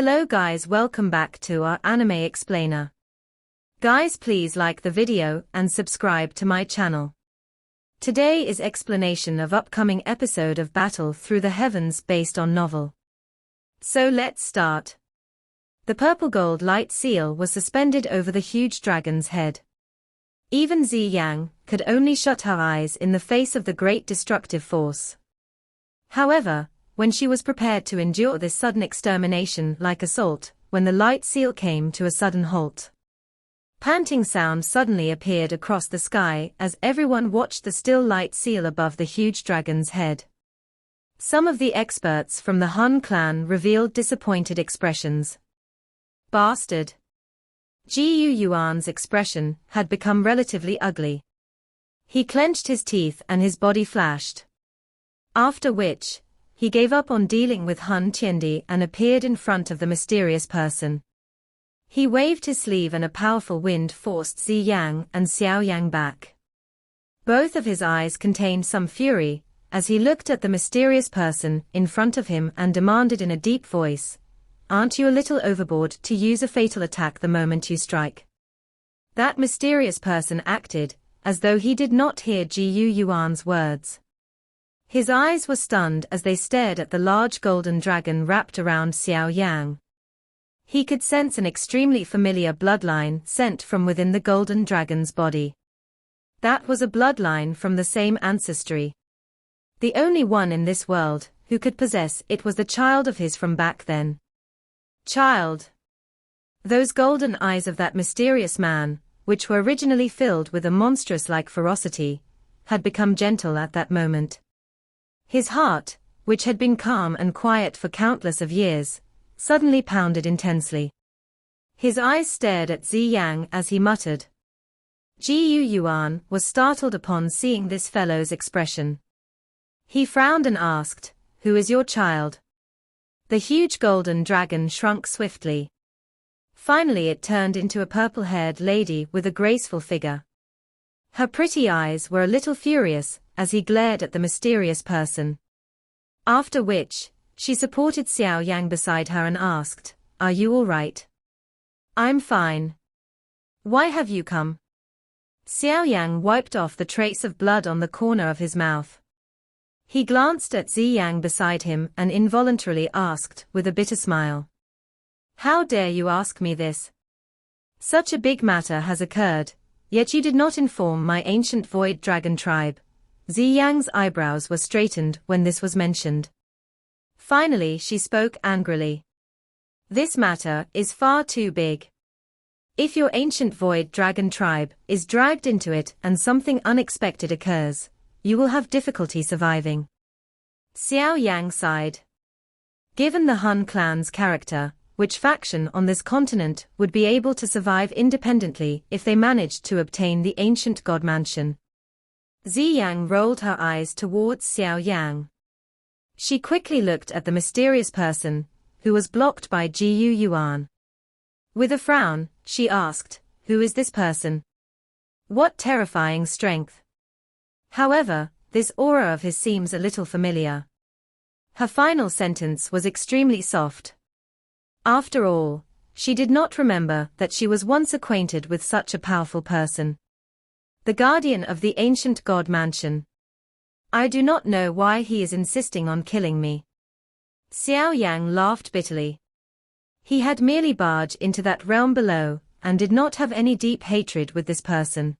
Hello guys, welcome back to our anime explainer. Guys, please like the video and subscribe to my channel. Today is explanation of upcoming episode of Battle Through the Heavens based on novel. So let's start. The purple gold light seal was suspended over the huge dragon's head. Even Xiao Yan could only shut her eyes in the face of the great destructive force. However, when she was prepared to endure this sudden extermination like assault, when the light seal came to a sudden halt. Panting sound suddenly appeared across the sky as everyone watched the still light seal above the huge dragon's head. Some of the experts from the Han clan revealed disappointed expressions. Bastard! Xiao Yuan's expression had become relatively ugly. He clenched his teeth and his body flashed. After which, he gave up on dealing with Han Tiendi and appeared in front of the mysterious person. He waved his sleeve and a powerful wind forced Xiao Yan and Xiao Yan back. Both of his eyes contained some fury, as he looked at the mysterious person in front of him and demanded in a deep voice, "Aren't you a little overboard to use a fatal attack the moment you strike?" That mysterious person acted as though he did not hear Xiao Yuan's words. His eyes were stunned as they stared at the large golden dragon wrapped around Xiao Yan. He could sense an extremely familiar bloodline sent from within the golden dragon's body. That was a bloodline from the same ancestry. The only one in this world who could possess it was the child of his from back then. Child. Those golden eyes of that mysterious man, which were originally filled with a monstrous-like ferocity, had become gentle at that moment. His heart, which had been calm and quiet for countless of years, suddenly pounded intensely. His eyes stared at Xiao Yan as he muttered. Xiao Yuan was startled upon seeing this fellow's expression. He frowned and asked, "Who is your child?" The huge golden dragon shrunk swiftly. Finally it turned into a purple-haired lady with a graceful figure. Her pretty eyes were a little furious as he glared at the mysterious person. After which, she supported Xiao Yang beside her and asked, "Are you all right?" "I'm fine. Why have you come?" Xiao Yang wiped off the trace of blood on the corner of his mouth. He glanced at Xiao Yang beside him and involuntarily asked with a bitter smile, "How dare you ask me this? Such a big matter has occurred, yet you did not inform my ancient void dragon tribe." Xiao Yang's eyebrows were straightened when this was mentioned. Finally she spoke angrily. "This matter is far too big. If your ancient void dragon tribe is dragged into it and something unexpected occurs, you will have difficulty surviving." Xiao Yang sighed. Given the Han clan's character, which faction on this continent would be able to survive independently if they managed to obtain the ancient god mansion? Xiao Yang rolled her eyes towards Xiao Yan. She quickly looked at the mysterious person, who was blocked by Xiao Yuan. With a frown, she asked, "Who is this person? What terrifying strength? However, this aura of his seems a little familiar." Her final sentence was extremely soft. After all, she did not remember that she was once acquainted with such a powerful person. The guardian of the ancient god mansion. "I do not know why he is insisting on killing me." Xiao Yang laughed bitterly. He had merely barged into that realm below, and did not have any deep hatred with this person.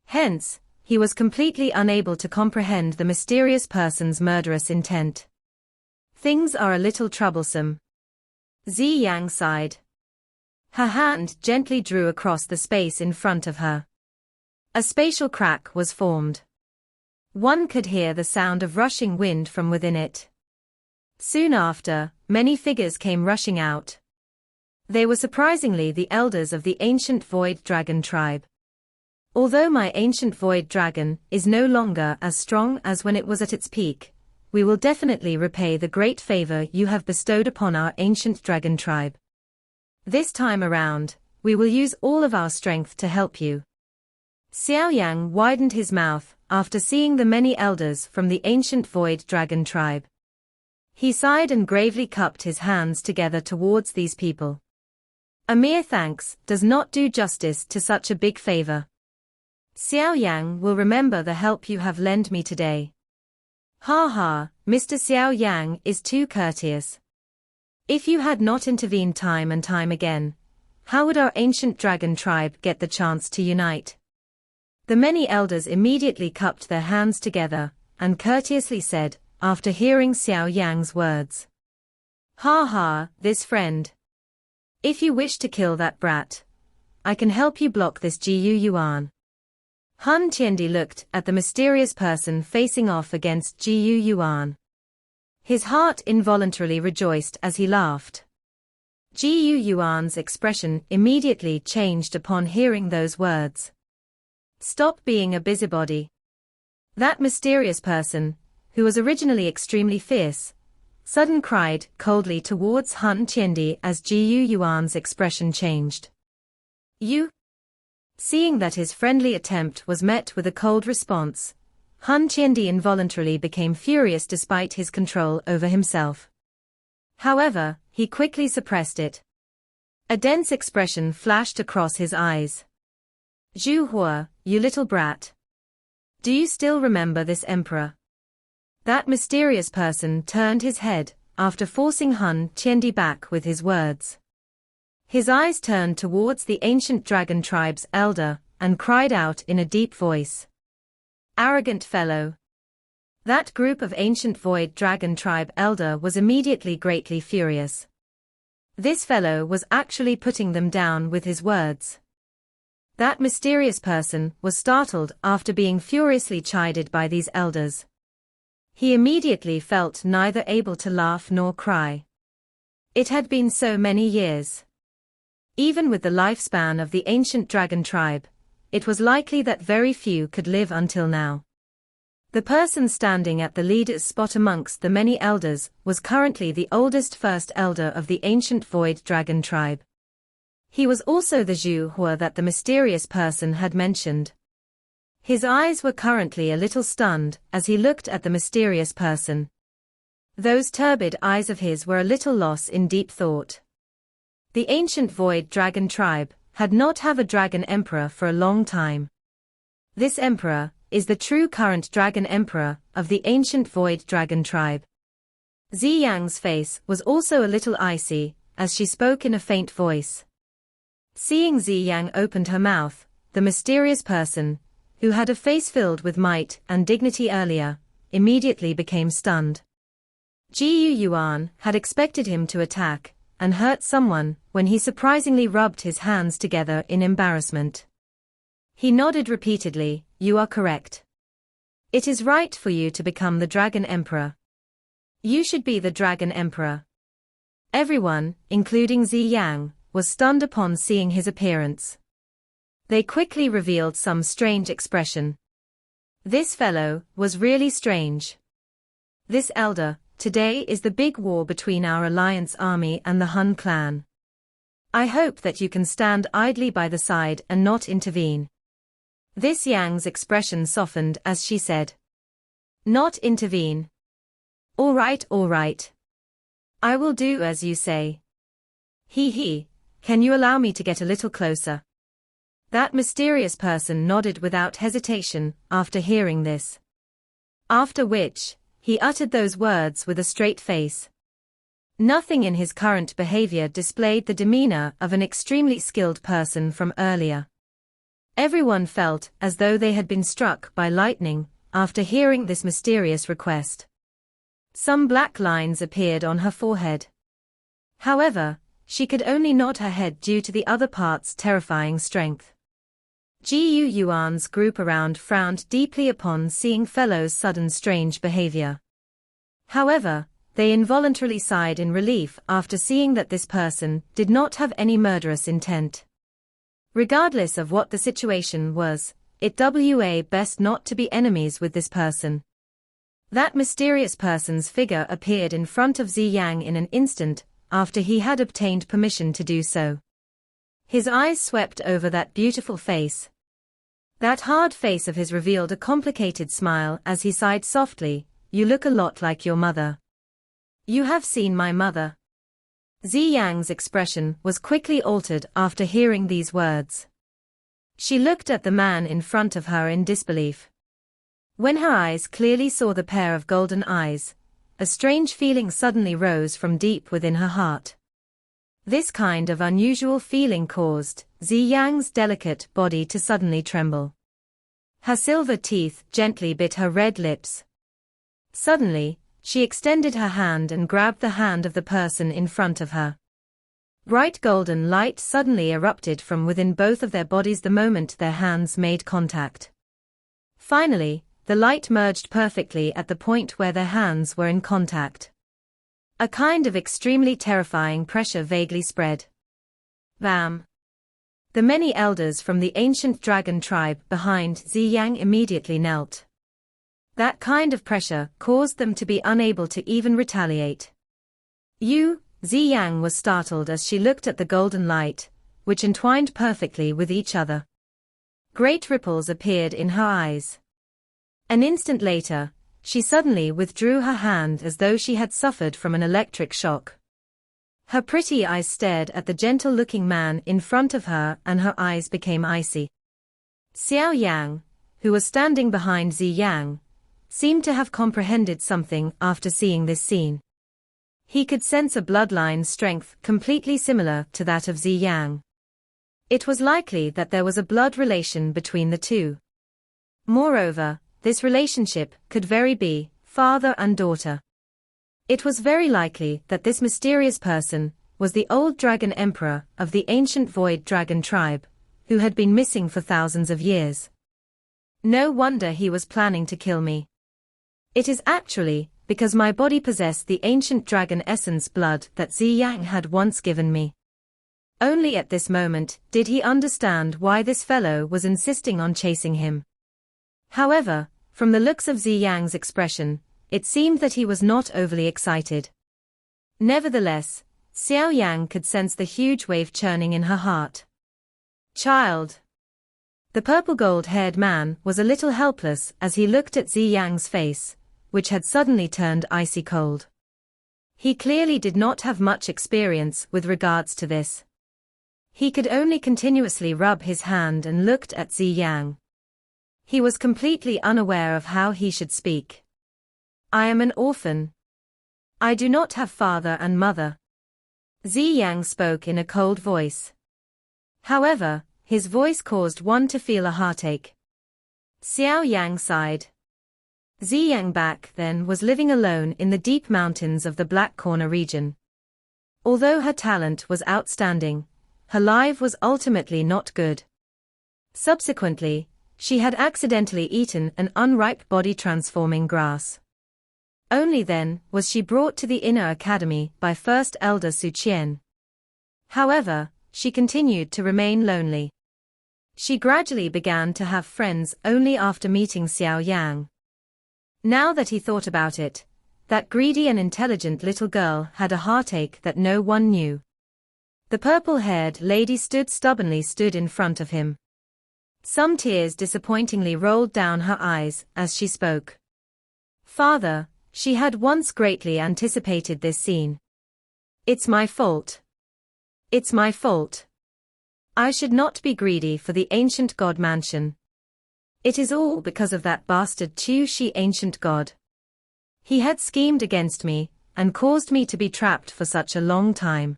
Hence, he was completely unable to comprehend the mysterious person's murderous intent. "Things are a little troublesome." Xiao Yang sighed. Her hand gently drew across the space in front of her. A spatial crack was formed. One could hear the sound of rushing wind from within it. Soon after, many figures came rushing out. They were surprisingly the elders of the ancient void dragon tribe. "Although my ancient void dragon is no longer as strong as when it was at its peak, we will definitely repay the great favor you have bestowed upon our ancient dragon tribe. This time around, we will use all of our strength to help you." Xiao Yang widened his mouth after seeing the many elders from the ancient void dragon tribe. He sighed and gravely cupped his hands together towards these people. A mere thanks does not do justice to such a big favor. Xiao Yan will remember the help you have lent me today. Ha ha, Mr. Xiao Yan is too courteous. If you had not intervened time and time again, how would our ancient dragon tribe get the chance to unite? The many elders immediately cupped their hands together, and courteously said, after hearing Xiao Yan's words. Ha ha, this friend. If you wish to kill that brat, I can help you block this Xiao Yuan. Han Tiendi looked at the mysterious person facing off against Xiao Yuan. His heart involuntarily rejoiced as he laughed. Xiao Yuan's expression immediately changed upon hearing those words. Stop being a busybody. That mysterious person, who was originally extremely fierce, suddenly cried coldly towards Han Tiendi as Xiao Yuan's expression changed. You? Seeing that his friendly attempt was met with a cold response, Han Tiendi involuntarily became furious despite his control over himself. However, he quickly suppressed it. A dense expression flashed across his eyes. Zhu Hua, you little brat. Do you still remember this emperor? That mysterious person turned his head, after forcing Han Tiendi back with his words. His eyes turned towards the ancient dragon tribe's elder, and cried out in a deep voice. Arrogant fellow. That group of ancient void dragon tribe elder was immediately greatly furious. This fellow was actually putting them down with his words. That mysterious person was startled after being furiously chided by these elders. He immediately felt neither able to laugh nor cry. It had been so many years. Even with the lifespan of the ancient dragon tribe, it was likely that very few could live until now. The person standing at the leader's spot amongst the many elders was currently the oldest first elder of the ancient void dragon tribe. He was also the Zhu Hua that the mysterious person had mentioned. His eyes were currently a little stunned as he looked at the mysterious person. Those turbid eyes of his were a little lost in deep thought. The ancient void dragon tribe had not have a dragon emperor for a long time. This emperor is the true current dragon emperor of the ancient void dragon tribe. Ziyang's face was also a little icy, as she spoke in a faint voice. Seeing Ziyang opened her mouth, the mysterious person, who had a face filled with might and dignity earlier, immediately became stunned. Xiao Yuan had expected him to attack and hurt someone when he surprisingly rubbed his hands together in embarrassment. He nodded repeatedly, you are correct. It is right for you to become the Dragon Emperor. You should be the Dragon Emperor. Everyone, including Ziyang, was stunned upon seeing his appearance. They quickly revealed some strange expression. This fellow was really strange. This elder, today is the big war between our alliance army and the Hun clan. I hope that you can stand idly by the side and not intervene. This Yang's expression softened as she said. Not intervene. All right. I will do as you say. He, can you allow me to get a little closer? That mysterious person nodded without hesitation after hearing this. After which, he uttered those words with a straight face. Nothing in his current behavior displayed the demeanor of an extremely skilled person from earlier. Everyone felt as though they had been struck by lightning after hearing this mysterious request. Some black lines appeared on her forehead. However, she could only nod her head due to the other part's terrifying strength. Xiao Yuan's group around frowned deeply upon seeing fellow's sudden strange behavior. However, they involuntarily sighed in relief after seeing that this person did not have any murderous intent. Regardless of what the situation was, it was best not to be enemies with this person. That mysterious person's figure appeared in front of Ziyang in an instant after he had obtained permission to do so. His eyes swept over that beautiful face. That hard face of his revealed a complicated smile as he sighed softly, you look a lot like your mother. You have seen my mother. Ziyang's expression was quickly altered after hearing these words. She looked at the man in front of her in disbelief. When her eyes clearly saw the pair of golden eyes, a strange feeling suddenly rose from deep within her heart. This kind of unusual feeling caused Ziyang's delicate body to suddenly tremble. Her silver teeth gently bit her red lips. Suddenly, she extended her hand and grabbed the hand of the person in front of her. Bright golden light suddenly erupted from within both of their bodies the moment their hands made contact. Finally, the light merged perfectly at the point where their hands were in contact. A kind of extremely terrifying pressure vaguely spread. Bam! The many elders from the ancient dragon tribe behind Ziyang immediately knelt. That kind of pressure caused them to be unable to even retaliate. Ziyang was startled as she looked at the golden light, which entwined perfectly with each other. Great ripples appeared in her eyes. An instant later, she suddenly withdrew her hand as though she had suffered from an electric shock. Her pretty eyes stared at the gentle-looking man in front of her and her eyes became icy. Xiao Yan, who was standing behind Ziyang, seemed to have comprehended something after seeing this scene. He could sense a bloodline strength completely similar to that of Ziyang. It was likely that there was a blood relation between the two. Moreover, this relationship could very be father and daughter. It was very likely that this mysterious person was the old dragon emperor of the ancient void dragon tribe, who had been missing for thousands of years. No wonder he was planning to kill me. It is actually because my body possessed the ancient dragon essence blood that Ziyang had once given me. Only at this moment did he understand why this fellow was insisting on chasing him. However, from the looks of Ziyang's expression, it seemed that he was not overly excited. Nevertheless, Xiao Yan could sense the huge wave churning in her heart. Child. The purple-gold-haired man was a little helpless as he looked at Ziyang's face, which had suddenly turned icy cold. He clearly did not have much experience with regards to this. He could only continuously rub his hand and looked at Ziyang. He was completely unaware of how he should speak. I am an orphan. I do not have father and mother. Ziyang spoke in a cold voice. However, his voice caused one to feel a heartache. Xiao Yang sighed. Ziyang back then was living alone in the deep mountains of the Black Corner region. Although her talent was outstanding, her life was ultimately not good. Subsequently, she had accidentally eaten an unripe body-transforming grass. Only then was she brought to the inner academy by First Elder Su Qian. However, she continued to remain lonely. She gradually began to have friends only after meeting Xiao Yang. Now that he thought about it, that greedy and intelligent little girl had a heartache that no one knew. The purple-haired lady stood in front of him. Some tears disappointingly rolled down her eyes as she spoke. Father, she had once greatly anticipated this scene. It's my fault. It's my fault. I should not be greedy for the ancient god mansion. It is all because of that bastard Chu Shi ancient god. He had schemed against me, and caused me to be trapped for such a long time.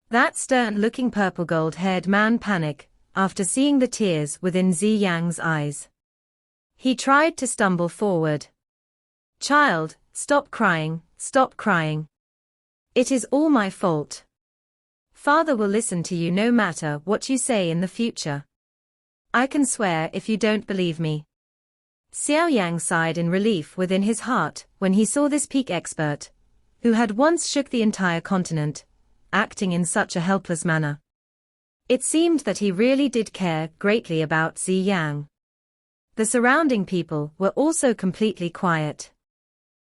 That stern-looking purple-gold-haired man panicked after seeing the tears within Ziyang's eyes. He tried to stumble forward. Child, stop crying, stop crying. It is all my fault. Father will listen to you no matter what you say in the future. I can swear if you don't believe me. Xiao Yang sighed in relief within his heart when he saw this peak expert, who had once shook the entire continent, acting in such a helpless manner. It seemed that he really did care greatly about Ziyang. The surrounding people were also completely quiet.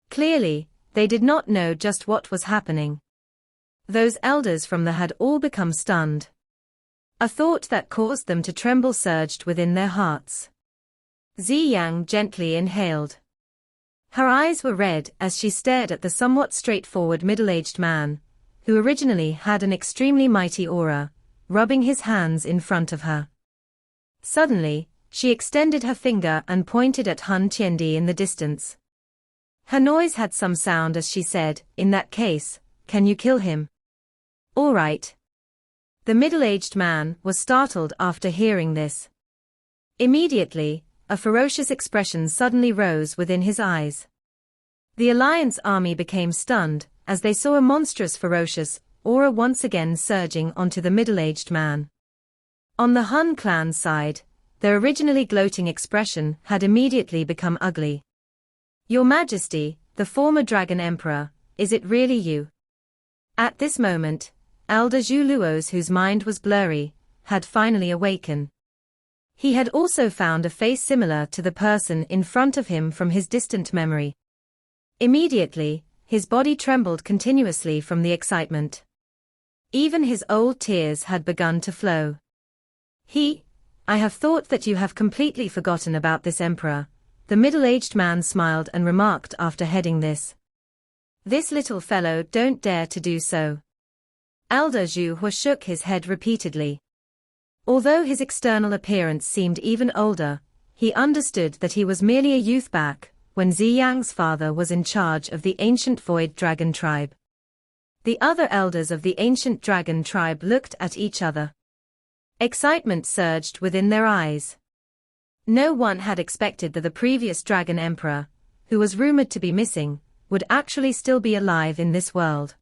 Clearly, they did not know just what was happening. Those elders from the had all become stunned. A thought that caused them to tremble surged within their hearts. Ziyang gently inhaled. Her eyes were red as she stared at the somewhat straightforward middle-aged man, who originally had an extremely mighty aura, rubbing his hands in front of her. Suddenly, she extended her finger and pointed at Han Tiendi in the distance. Her noise had some sound as she said, "In that case, can you kill him?" "All right." The middle-aged man was startled after hearing this. Immediately, a ferocious expression suddenly rose within his eyes. The Alliance army became stunned as they saw a monstrous ferocious aura once again surging onto the middle-aged man. On the Han clan's side, their originally gloating expression had immediately become ugly. "Your Majesty, the former Dragon Emperor, is it really you?" At this moment, Elder Zhu Luos, whose mind was blurry, had finally awakened. He had also found a face similar to the person in front of him from his distant memory. Immediately, his body trembled continuously from the excitement. Even his old tears had begun to flow. "I have thought that you have completely forgotten about this emperor," the middle-aged man smiled and remarked after heading this. "This little fellow don't dare to do so." Elder Zhu Hua shook his head repeatedly. Although his external appearance seemed even older, he understood that he was merely a youth back when Ziyang's father was in charge of the ancient Void Dragon tribe. The other elders of the ancient dragon tribe looked at each other. Excitement surged within their eyes. No one had expected that the previous dragon emperor, who was rumored to be missing, would actually still be alive in this world.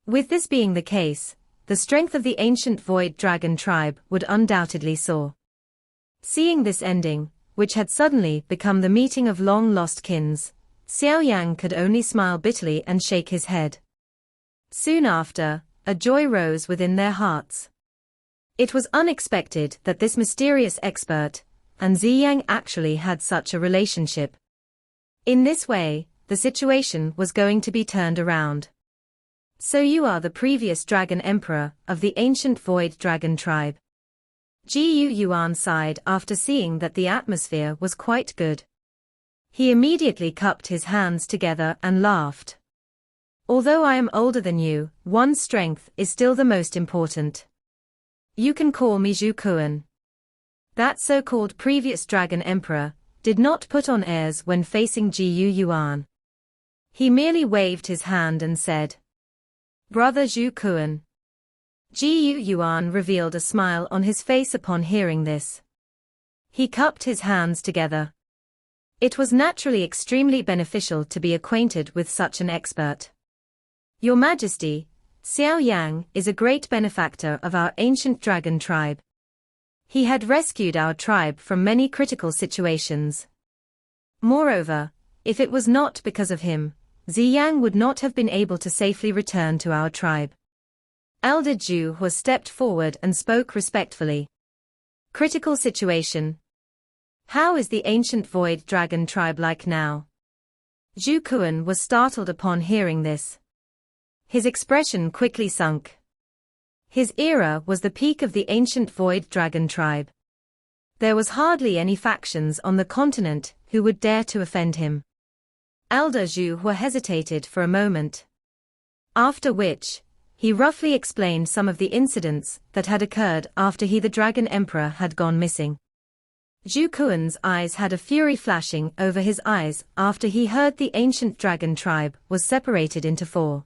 With this being the case, the strength of the ancient Void Dragon tribe would undoubtedly soar. Seeing this ending, which had suddenly become the meeting of long-lost kins, Xiao Yan could only smile bitterly and shake his head. Soon after, a joy rose within their hearts. It was unexpected that this mysterious expert and Ziyang actually had such a relationship. In this way, the situation was going to be turned around. "So you are the previous Dragon Emperor of the ancient Void Dragon tribe." Ji Yuan sighed after seeing that the atmosphere was quite good. He immediately cupped his hands together and laughed. "Although I am older than you, one's strength is still the most important. You can call me Zhu Kuan." That so-called previous Dragon Emperor did not put on airs when facing Ji Yuan. He merely waved his hand and said, "Brother Zhu Kuan." Ji Yuan revealed a smile on his face upon hearing this. He cupped his hands together. It was naturally extremely beneficial to be acquainted with such an expert. "Your Majesty, Xiao Yan is a great benefactor of our ancient dragon tribe. He had rescued our tribe from many critical situations. Moreover, if it was not because of him, Ziyang would not have been able to safely return to our tribe." Elder Zhu Hua stepped forward and spoke respectfully. "Critical situation. How is the ancient Void Dragon tribe like now?" Zhu Kuan was startled upon hearing this. His expression quickly sunk. His era was the peak of the ancient Void Dragon tribe. There was hardly any factions on the continent who would dare to offend him. Elder Zhu Hua hesitated for a moment. After which, he roughly explained some of the incidents that had occurred after the Dragon Emperor had gone missing. Zhu Kuan's eyes had a fury flashing over his eyes after he heard the ancient dragon tribe was separated into 4.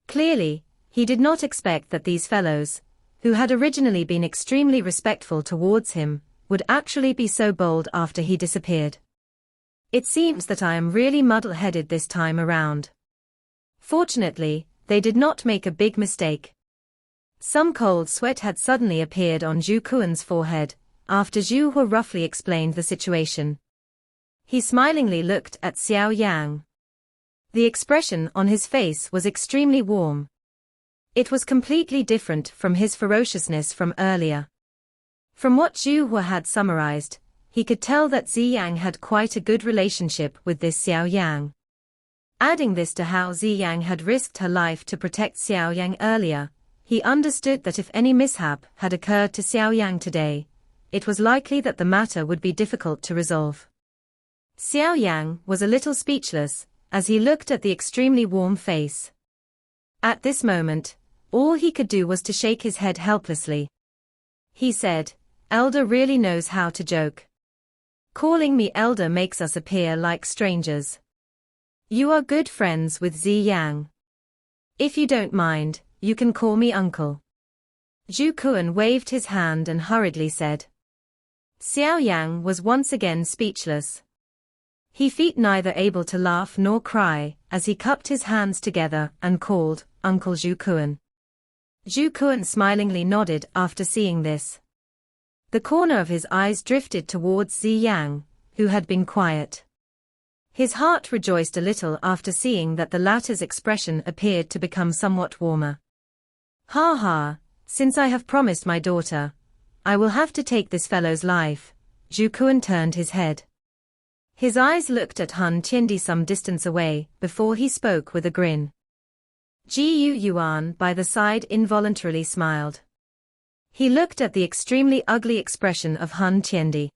Clearly, he did not expect that these fellows, who had originally been extremely respectful towards him, would actually be so bold after he disappeared. "It seems that I am really muddle-headed this time around." Fortunately, they did not make a big mistake. Some cold sweat had suddenly appeared on Zhu Kuan's forehead, after Zhu Hua roughly explained the situation. He smilingly looked at Xiao Yang. The expression on his face was extremely warm. It was completely different from his ferociousness from earlier. From what Zhu Hua had summarized, he could tell that Ziyang had quite a good relationship with this Xiao Yang. Adding this to how Ziyang had risked her life to protect Xiao Yang earlier, he understood that if any mishap had occurred to Xiao Yang today, it was likely that the matter would be difficult to resolve. Xiao Yan was a little speechless, as he looked at the extremely warm face. At this moment, all he could do was to shake his head helplessly. He said, "Elder really knows how to joke. Calling me elder makes us appear like strangers. You are good friends with Zi Yang. If you don't mind, you can call me uncle." Zhu Kuan waved his hand and hurriedly said. Xiao Yang was once again speechless. He felt neither able to laugh nor cry, as he cupped his hands together and called, "Uncle Zhu Kuan." Zhu Kuan smilingly nodded after seeing this. The corner of his eyes drifted towards Zi Yang, who had been quiet. His heart rejoiced a little after seeing that the latter's expression appeared to become somewhat warmer. "Ha ha, since I have promised my daughter, I will have to take this fellow's life." Zhu Kuan turned his head. His eyes looked at Han Tiendi some distance away, before he spoke with a grin. Xiao Yuan by the side involuntarily smiled. He looked at the extremely ugly expression of Han Tiendi.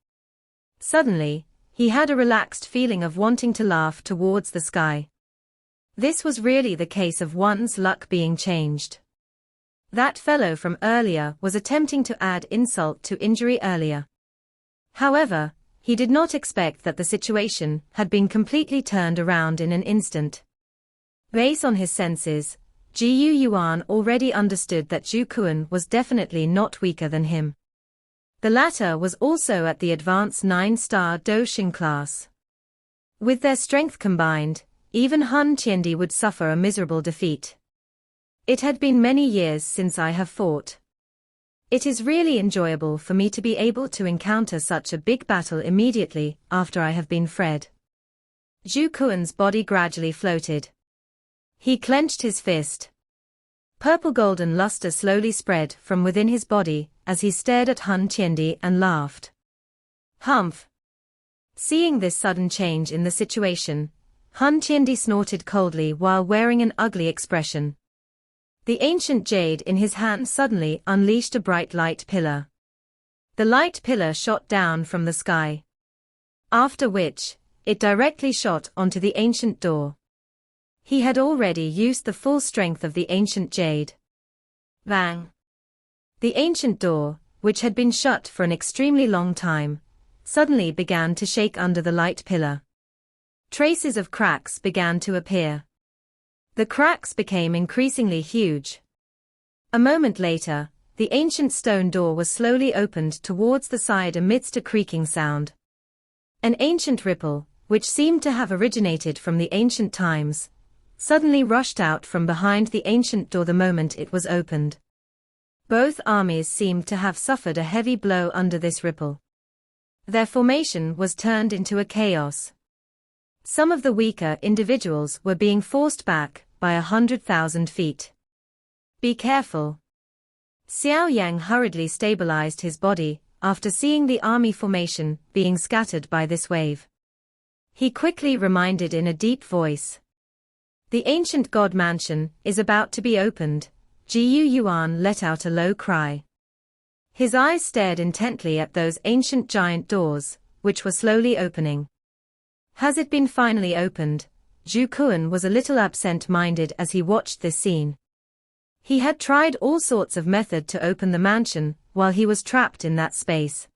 Suddenly, he had a relaxed feeling of wanting to laugh towards the sky. This was really the case of one's luck being changed. That fellow from earlier was attempting to add insult to injury earlier. However, he did not expect that the situation had been completely turned around in an instant. Based on his senses, Xiao Yuan already understood that Zhu Kuan was definitely not weaker than him. The latter was also at the advanced 9-star Doxing class. With their strength combined, even Han Tiendi would suffer a miserable defeat. "It had been many years since I have fought. It is really enjoyable for me to be able to encounter such a big battle immediately after I have been freed." Zhu Kuan's body gradually floated. He clenched his fist. Purple-golden luster slowly spread from within his body as he stared at Han Tiendi and laughed. "Humph!" Seeing this sudden change in the situation, Han Tiendi snorted coldly while wearing an ugly expression. The ancient jade in his hand suddenly unleashed a bright light pillar. The light pillar shot down from the sky. After which, it directly shot onto the ancient door. He had already used the full strength of the ancient jade. Bang! The ancient door, which had been shut for an extremely long time, suddenly began to shake under the light pillar. Traces of cracks began to appear. The cracks became increasingly huge. A moment later, the ancient stone door was slowly opened towards the side amidst a creaking sound. An ancient ripple, which seemed to have originated from the ancient times, suddenly rushed out from behind the ancient door the moment it was opened. Both armies seemed to have suffered a heavy blow under this ripple. Their formation was turned into a chaos. Some of the weaker individuals were being forced back by 100,000 feet. "Be careful." Xiao Yang hurriedly stabilized his body after seeing the army formation being scattered by this wave. He quickly reminded in a deep voice. "The ancient god mansion is about to be opened." Xiao Yuan let out a low cry. His eyes stared intently at those ancient giant doors, which were slowly opening. Has it been finally opened? Zhu Kuan was a little absent-minded as he watched this scene. He had tried all sorts of method to open the mansion while he was trapped in that space.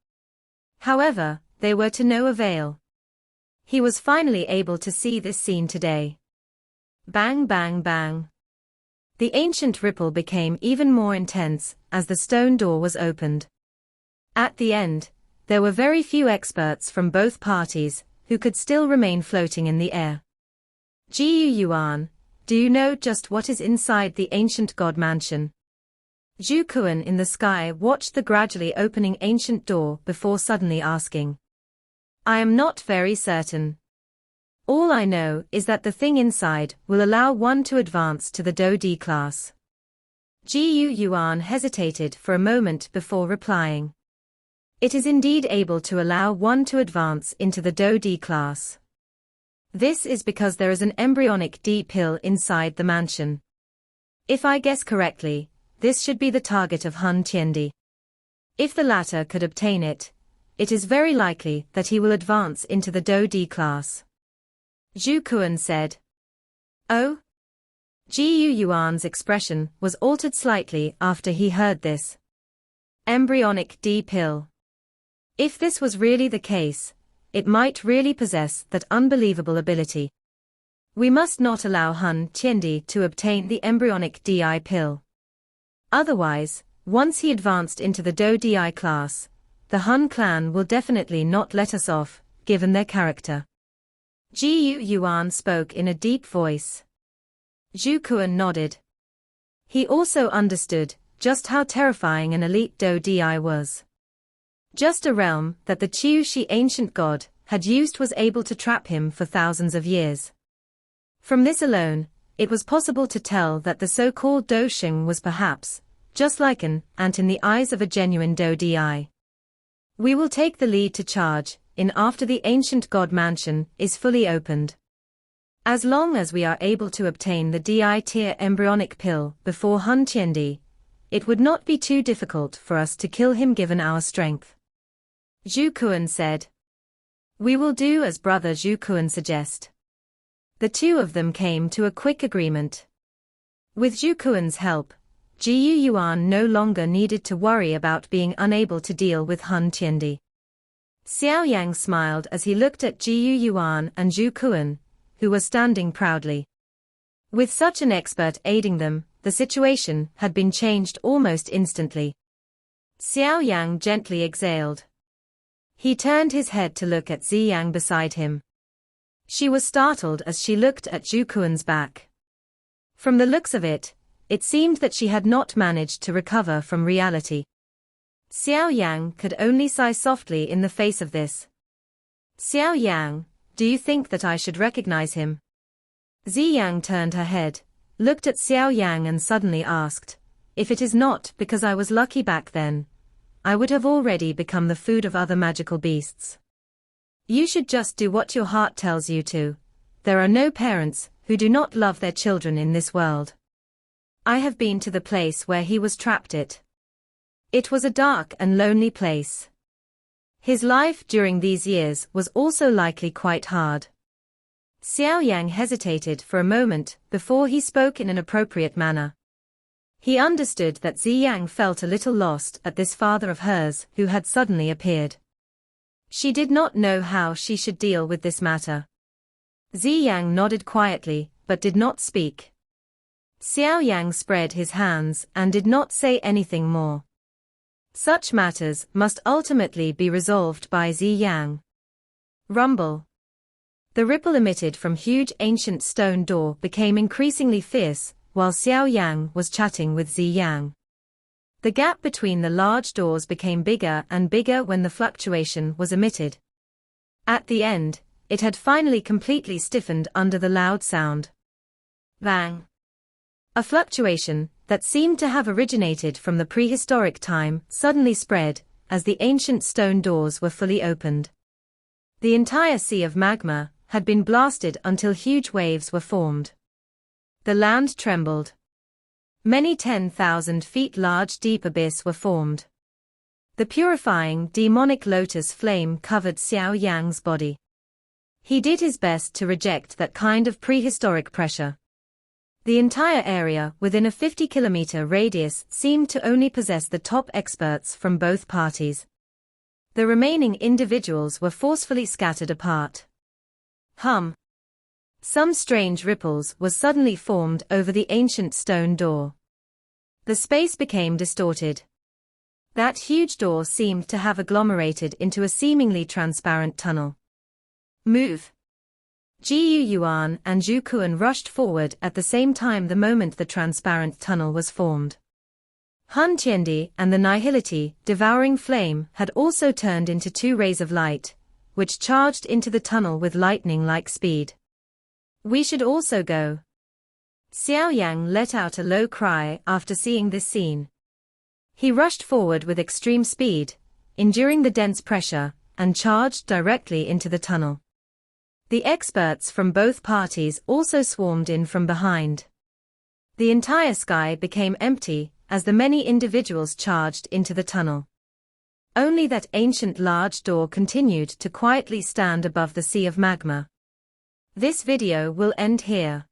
However, they were to no avail. He was finally able to see this scene today. Bang bang bang. The ancient ripple became even more intense as the stone door was opened. At the end, there were very few experts from both parties who could still remain floating in the air. Xiao Yuan, do you know just what is inside the ancient god mansion? Zhu Kuan in the sky watched the gradually opening ancient door before suddenly asking. I am not very certain. All I know is that the thing inside will allow one to advance to the Do D class. Xiao Yuan hesitated for a moment before replying. It is indeed able to allow one to advance into the Do D class. This is because there is an embryonic D pill inside the mansion. If I guess correctly, this should be the target of Han Tiendi. If the latter could obtain it, it is very likely that he will advance into the Do D class. Zhu Kuan said. Oh? Jiu Yuan's expression was altered slightly after he heard this. Embryonic D pill. If this was really the case, it might really possess that unbelievable ability. We must not allow Han Qiandi to obtain the embryonic DI pill. Otherwise, once he advanced into the Do Di class, the Han clan will definitely not let us off, given their character. Jiu Yuan spoke in a deep voice. Zhu Kuan nodded. He also understood just how terrifying an elite Do Di was. Just a realm that the Qiu Shi ancient god had used was able to trap him for thousands of years. From this alone, it was possible to tell that the so-called Do Xing was perhaps just like an ant in the eyes of a genuine Do Di. We will take the lead to charge in after the ancient god mansion is fully opened. As long as we are able to obtain the Di tier embryonic pill before Han Qiandi, it would not be too difficult for us to kill him given our strength. Zhu Kuan said. We will do as brother Zhu Kuan suggest. The two of them came to a quick agreement. With Zhu Kuan's help, Jiu Yuan no longer needed to worry about being unable to deal with Han Qiandi. Xiao Yan smiled as he looked at Jiu Yuan and Zhu Kuan, who were standing proudly. With such an expert aiding them, the situation had been changed almost instantly. Xiao Yan gently exhaled. He turned his head to look at Ziyang beside him. She was startled as she looked at Zhu Kuan's back. From the looks of it, it seemed that she had not managed to recover from reality. Xiao Yang could only sigh softly in the face of this. Xiao Yang, do you think that I should recognize him? Ziyang turned her head, looked at Xiao Yang and suddenly asked, if it is not because I was lucky back then, I would have already become the food of other magical beasts. You should just do what your heart tells you to. There are no parents who do not love their children in this world. I have been to the place where he was trapped. It was a dark and lonely place. His life during these years was also likely quite hard. Xiao Yang hesitated for a moment before he spoke in an appropriate manner. He understood that Ziyang felt a little lost at this father of hers who had suddenly appeared. She did not know how she should deal with this matter. Ziyang nodded quietly, but did not speak. Xiao Yang spread his hands and did not say anything more. Such matters must ultimately be resolved by Ziyang. Rumble. The ripple emitted from huge ancient stone door became increasingly fierce, while Xiao Yang was chatting with Ziyang. The gap between the large doors became bigger and bigger when the fluctuation was emitted. At the end, it had finally completely stiffened under the loud sound. Bang! A fluctuation that seemed to have originated from the prehistoric time suddenly spread as the ancient stone doors were fully opened. The entire sea of magma had been blasted until huge waves were formed. The land trembled. Many 10,000 feet large deep abyss were formed. The purifying demonic lotus flame covered Xiao Yang's body. He did his best to reject that kind of prehistoric pressure. The entire area within a 50-kilometer radius seemed to only possess the top experts from both parties. The remaining individuals were forcefully scattered apart. Some strange ripples were suddenly formed over the ancient stone door. The space became distorted. That huge door seemed to have agglomerated into a seemingly transparent tunnel. Move! Jiu Yuan and Zhu Kuan rushed forward at the same time the moment the transparent tunnel was formed. Han Qiandi and the nihility devouring flame had also turned into two rays of light, which charged into the tunnel with lightning-like speed. We should also go. Xiao Yang let out a low cry after seeing this scene. He rushed forward with extreme speed, enduring the dense pressure, and charged directly into the tunnel. The experts from both parties also swarmed in from behind. The entire sky became empty as the many individuals charged into the tunnel. Only that ancient large door continued to quietly stand above the sea of magma. This video will end here.